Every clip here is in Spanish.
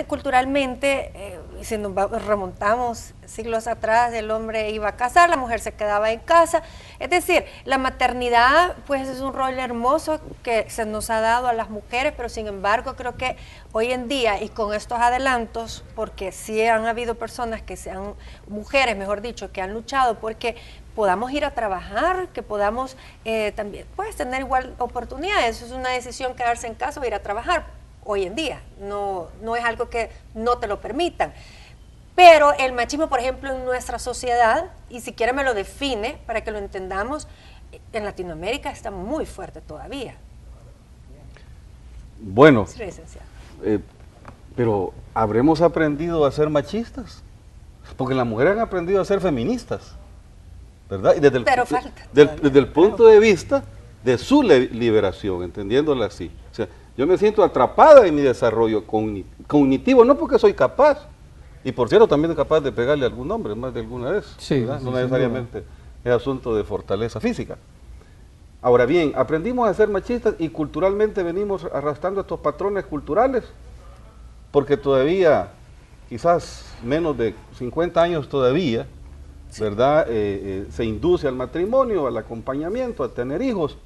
Culturalmente, si nos remontamos siglos atrás, el hombre iba a casar, la mujer se quedaba en casa. Es decir, la maternidad pues es un rol hermoso que se nos ha dado a las mujeres, pero sin embargo creo que hoy en día, y con estos adelantos, porque sí han habido personas que sean mujeres, mejor dicho, que han luchado porque podamos ir a trabajar, que podamos también pues tener igual oportunidades. Es una decisión quedarse en casa o ir a trabajar. Hoy en día, no es algo que no te lo permitan. Pero el machismo, por ejemplo, en nuestra sociedad, y si quiere me lo define para que lo entendamos, en Latinoamérica está muy fuerte todavía. Bueno, Sí, licenciado. pero ¿habremos aprendido a ser machistas? Porque las mujeres han aprendido a ser feministas, ¿verdad? Y desde el punto de vista de su liberación, entendiéndola así. O sea, yo me siento atrapada en mi desarrollo cognitivo, no porque soy capaz, y por cierto también es capaz de pegarle a algún hombre más de alguna vez, sí, no necesariamente es asunto de fortaleza física. Ahora bien, aprendimos a ser machistas y culturalmente venimos arrastrando estos patrones culturales, porque todavía, quizás menos de 50 años todavía, ¿verdad? Se induce al matrimonio, al acompañamiento, a tener hijos,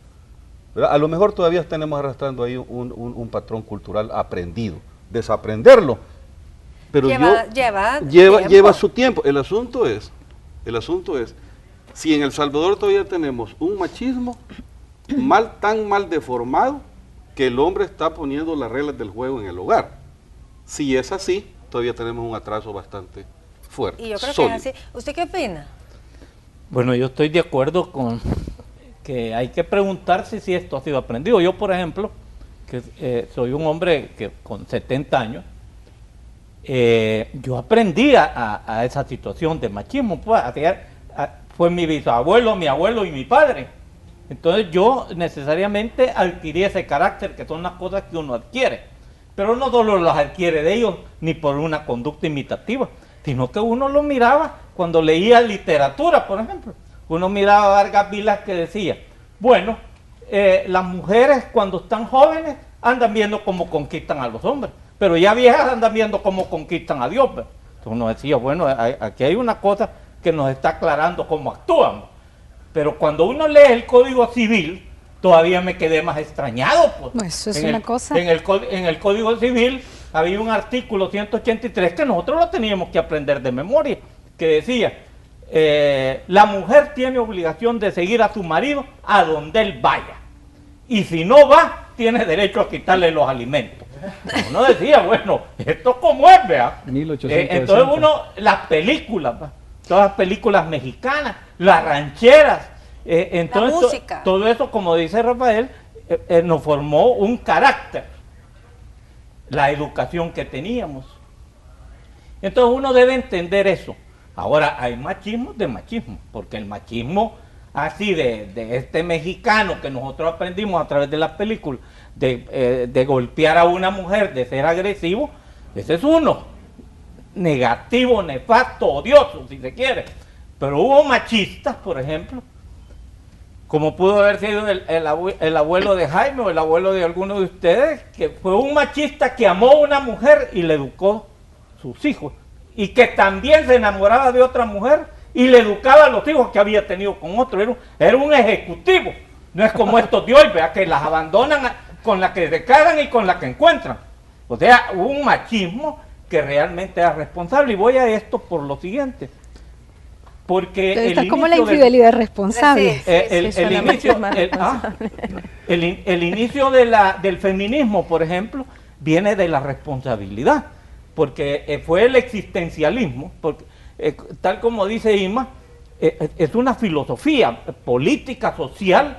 ¿verdad? A lo mejor todavía tenemos arrastrando ahí un patrón cultural aprendido. Desaprenderlo, pero lleva su tiempo. El asunto es, si en El Salvador todavía tenemos un machismo tan mal deformado que el hombre está poniendo las reglas del juego en el hogar. Si es así, todavía tenemos un atraso bastante fuerte. Y yo creo sólido. que es así. ¿Usted qué opina? Bueno, yo estoy de acuerdo con que hay que preguntarse si esto ha sido aprendido. Yo, por ejemplo, que soy un hombre que con 70 años, yo aprendí a esa situación de machismo. Pues, fue mi bisabuelo, mi abuelo y mi padre. Entonces yo necesariamente adquirí ese carácter, que son las cosas que uno adquiere. Pero no solo las adquiere de ellos, ni por una conducta imitativa, sino que uno lo miraba cuando leía literatura, por ejemplo. Uno miraba a Vargas Vilas que decía, bueno, las mujeres cuando están jóvenes andan viendo cómo conquistan a los hombres, pero ya viejas andan viendo cómo conquistan a Dios. Entonces uno decía, bueno, aquí hay una cosa que nos está aclarando cómo actúan. Pero cuando uno lee el Código Civil, todavía me quedé más extrañado. Pues. No, eso es una cosa. En el Código Civil había un artículo 183 que nosotros lo teníamos que aprender de memoria, que decía, la mujer tiene obligación de seguir a su marido a donde él vaya. Y si no va, tiene derecho a quitarle los alimentos. Uno decía, bueno, ¿esto cómo es, vea? 1860. Entonces uno, las películas, todas las películas mexicanas, las rancheras, entonces la música. Todo eso, como dice Rafael, nos formó un carácter, la educación que teníamos. Entonces uno debe entender eso. Ahora, hay machismo de machismo, porque el machismo así de este mexicano que nosotros aprendimos a través de las películas, de golpear a una mujer, de ser agresivo, ese es uno, negativo, nefasto, odioso, si se quiere. Pero hubo machistas, por ejemplo, como pudo haber sido el abuelo de Jaime o el abuelo de alguno de ustedes, que fue un machista que amó a una mujer y le educó sus hijos, y que también se enamoraba de otra mujer y le educaba a los hijos que había tenido con otro. Era un ejecutivo, no es como estos de hoy, ¿verdad? Que las abandonan con la que se casan y con la que encuentran. O sea, hubo un machismo que realmente era responsable, y voy a esto por lo siguiente. Porque entonces, está como la infidelidad responsable. El inicio del feminismo, por ejemplo, viene de la responsabilidad, porque fue el existencialismo, porque, tal como dice Ima, es una filosofía política, social,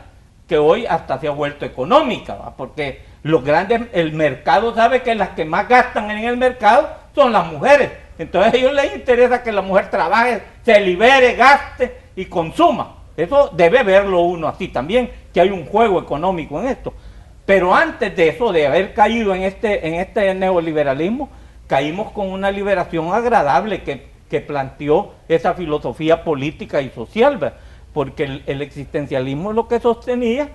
que hoy hasta se ha vuelto económica, ¿va? Porque el mercado sabe que las que más gastan en el mercado son las mujeres. Entonces a ellos les interesa que la mujer trabaje, se libere, gaste y consuma. Eso debe verlo uno así también, que hay un juego económico en esto. Pero antes de eso, de haber caído en este neoliberalismo, caímos con una liberación agradable que planteó esa filosofía política y social, ¿verdad? Porque el existencialismo lo que sostenía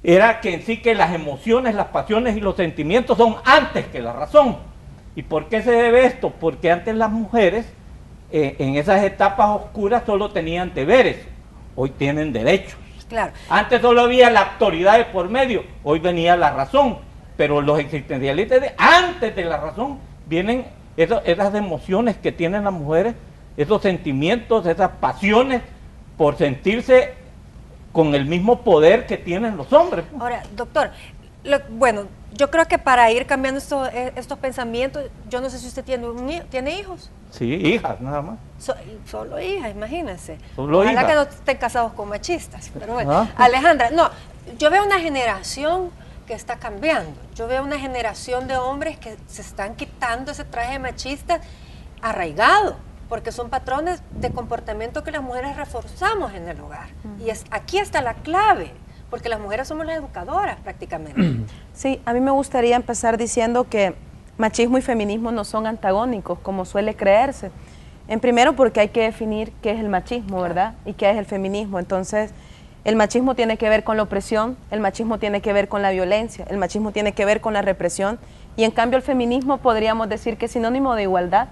era que en sí que las emociones, las pasiones y los sentimientos son antes que la razón. ¿Y por qué se debe esto? Porque antes las mujeres en esas etapas oscuras solo tenían deberes, hoy tienen derechos. Claro. Antes solo había la autoridad de por medio, hoy venía la razón, pero los existencialistas antes de la razón vienen esas emociones que tienen las mujeres, esos sentimientos, esas pasiones por sentirse con el mismo poder que tienen los hombres. Ahora, doctor, bueno, yo creo que para ir cambiando estos pensamientos, yo no sé si usted tiene hijos. Sí, hijas, nada más. Solo hijas, imagínense. Solo Ojalá hijas. que no estén casados con machistas, pero bueno. Alejandra, no, yo veo una generación que está cambiando. Yo veo una generación de hombres que se están quitando ese traje machista arraigado, porque son patrones de comportamiento que las mujeres reforzamos en el hogar. Y aquí está la clave, porque las mujeres somos las educadoras prácticamente. Sí, a mí me gustaría empezar diciendo que machismo y feminismo no son antagónicos, como suele creerse. En primero, porque hay que definir qué es el machismo, ¿verdad? Y qué es el feminismo. Entonces, el machismo tiene que ver con la opresión, el machismo tiene que ver con la violencia, el machismo tiene que ver con la represión, y en cambio el feminismo podríamos decir que es sinónimo de igualdad,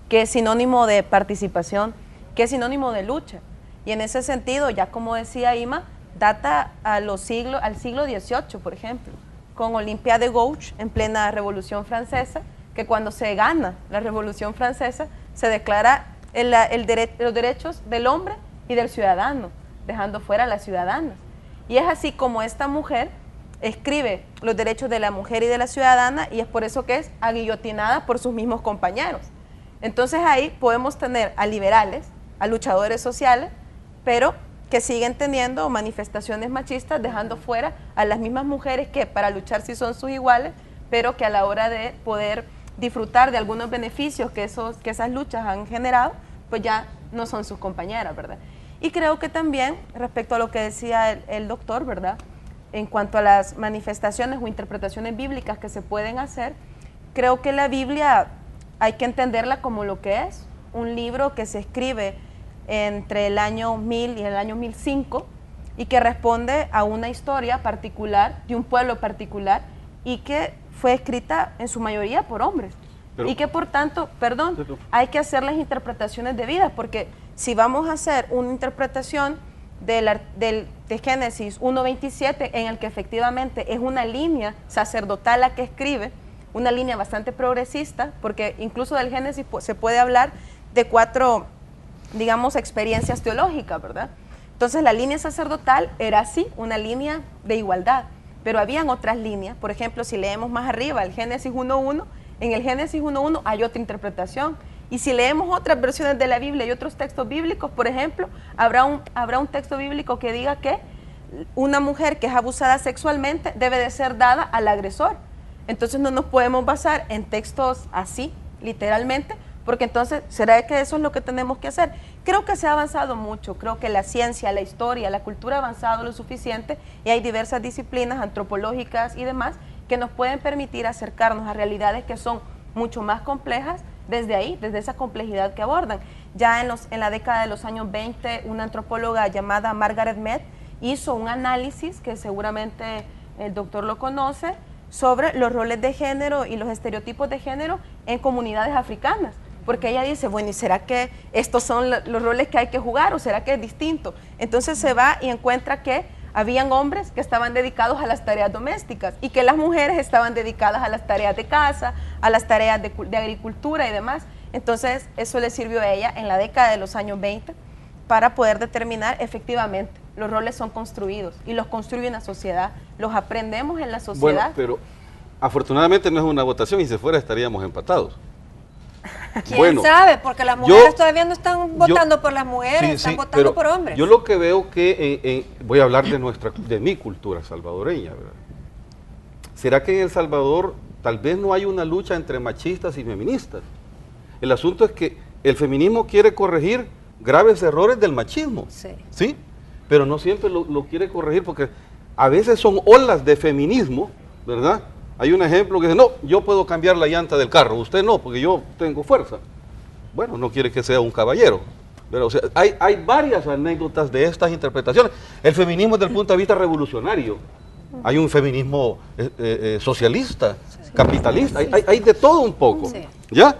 que es sinónimo de participación, que es sinónimo de lucha. Y en ese sentido, ya como decía Ima, data al siglo XVIII, por ejemplo, con Olympia de Gouges en plena Revolución Francesa, que cuando se gana la Revolución Francesa se declara los derechos del hombre y del ciudadano, dejando fuera a las ciudadanas. Y es así como esta mujer escribe los derechos de la mujer y de la ciudadana, y es por eso que es aguillotinada por sus mismos compañeros. Entonces ahí podemos tener a liberales, a luchadores sociales, pero que siguen teniendo manifestaciones machistas, dejando fuera a las mismas mujeres que para luchar sí son sus iguales, pero que a la hora de poder disfrutar de algunos beneficios que esas luchas han generado, pues ya no son sus compañeras, ¿verdad? Y creo que también, respecto a lo que decía el doctor, ¿verdad?, en cuanto a las manifestaciones o interpretaciones bíblicas que se pueden hacer, creo que la Biblia hay que entenderla como lo que es, un libro que se escribe entre el año 1000 y el año 1005 y que responde a una historia particular de un pueblo particular y que fue escrita en su mayoría por hombres. Y que por tanto, hay que hacer las interpretaciones debidas, porque si vamos a hacer una interpretación de Génesis 1:27, en el que efectivamente es una línea sacerdotal la que escribe, una línea bastante progresista, porque incluso del Génesis se puede hablar de 4, digamos, experiencias teológicas, ¿verdad? Entonces la línea sacerdotal era así, una línea de igualdad, pero habían otras líneas. Por ejemplo, si leemos más arriba el Génesis 1:1, en el Génesis 1:1 hay otra interpretación, y si leemos otras versiones de la Biblia y otros textos bíblicos, por ejemplo, habrá un texto bíblico que diga que una mujer que es abusada sexualmente debe de ser dada al agresor. Entonces no nos podemos basar en textos así, literalmente, porque entonces, ¿será que eso es lo que tenemos que hacer? Creo que se ha avanzado mucho, creo que la ciencia, la historia, la cultura ha avanzado lo suficiente y hay diversas disciplinas antropológicas y demás que nos pueden permitir acercarnos a realidades que son mucho más complejas desde ahí, desde esa complejidad que abordan. Ya en la década de los años 20, una antropóloga llamada Margaret Mead hizo un análisis, que seguramente el doctor lo conoce, sobre los roles de género y los estereotipos de género en comunidades africanas. Porque ella dice, bueno, ¿y será que estos son los roles que hay que jugar o será que es distinto? Entonces se va y encuentra que habían hombres que estaban dedicados a las tareas domésticas y que las mujeres estaban dedicadas a las tareas de casa, a las tareas de agricultura y demás. Entonces eso le sirvió a ella en la década de los años 20 para poder determinar efectivamente los roles son construidos y los construye una sociedad, los aprendemos en la sociedad. Bueno, pero afortunadamente no es una votación y si fuera estaríamos empatados. ¿Quién sabe? Porque las mujeres todavía no están votando por las mujeres, están votando por hombres. Yo lo que veo que, voy a hablar de mi cultura salvadoreña, ¿verdad? ¿Será que en El Salvador tal vez no hay una lucha entre machistas y feministas? El asunto es que el feminismo quiere corregir graves errores del machismo, ¿sí? Pero no siempre lo quiere corregir porque a veces son olas de feminismo, ¿verdad? Hay un ejemplo que dice, no, yo puedo cambiar la llanta del carro, usted no, porque yo tengo fuerza. Bueno, no quiere que sea un caballero. Pero, o sea, hay varias anécdotas de estas interpretaciones. El feminismo desde el punto de vista revolucionario, hay un feminismo socialista, capitalista, hay de todo un poco, Sí. ¿ya?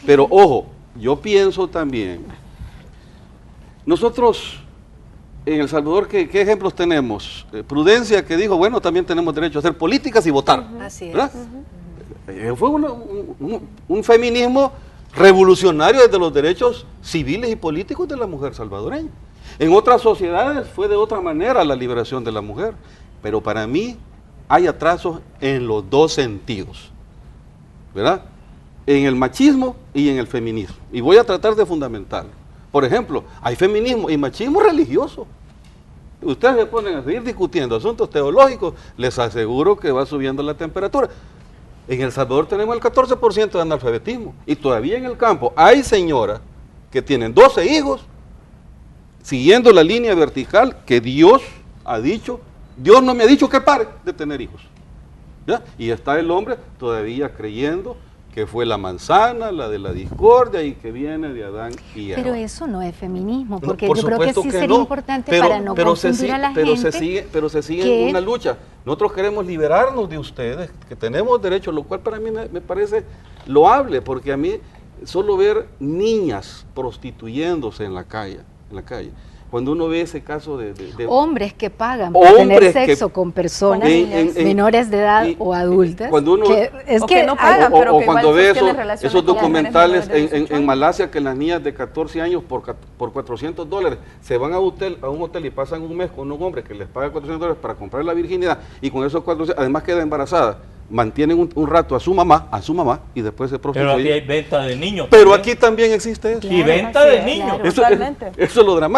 Pero ojo, yo pienso también, nosotros en El Salvador, ¿qué ejemplos tenemos? Prudencia, que dijo, bueno, también tenemos derecho a hacer políticas y votar, Así es. ¿verdad? Fue un feminismo revolucionario desde los derechos civiles y políticos de la mujer salvadoreña. En otras sociedades fue de otra manera la liberación de la mujer, pero para mí hay atrasos en los dos sentidos, ¿verdad? En el machismo y en el feminismo. Y voy a tratar de fundamentarlo. Por ejemplo, hay feminismo y machismo religioso. Ustedes se ponen a seguir discutiendo asuntos teológicos, les aseguro que va subiendo la temperatura. En El Salvador tenemos el 14% de analfabetismo y todavía en el campo hay señoras que tienen 12 hijos siguiendo la línea vertical que Dios ha dicho. Dios no me ha dicho que pare de tener hijos, ¿ya? Y está el hombre todavía creyendo que fue la manzana, la de la discordia y que viene de Adán y Eva. Pero eso no es feminismo, No, porque por yo creo que supuesto sí sería no, importante para no confundir a la pero gente. se sigue que- en una lucha. Nosotros queremos liberarnos de ustedes, que tenemos derecho, lo cual para mí me parece loable, porque a mí solo ver niñas prostituyéndose en la calle, cuando uno ve ese caso de Hombres que pagan por Hombres tener que- sexo con personas en- menores de edad y- o adultas. cuando uno- es O que que no hay- pagan, pero que cuando igual ve sostienen relaciones esos con mujeres documentales menores de 18 en años. Malasia, que las niñas de 14 años por $400 se van a un hotel y pasan un mes con un hombre que les paga $400 para comprar la virginidad, y con esos 400, además queda embarazada, mantienen un rato a su mamá y después se Pero aquí hay prostituyen. venta de niños. Pero también. aquí también existe eso. Y Claro, venta así de es, niños. claro. Eso Totalmente. es lo dramático.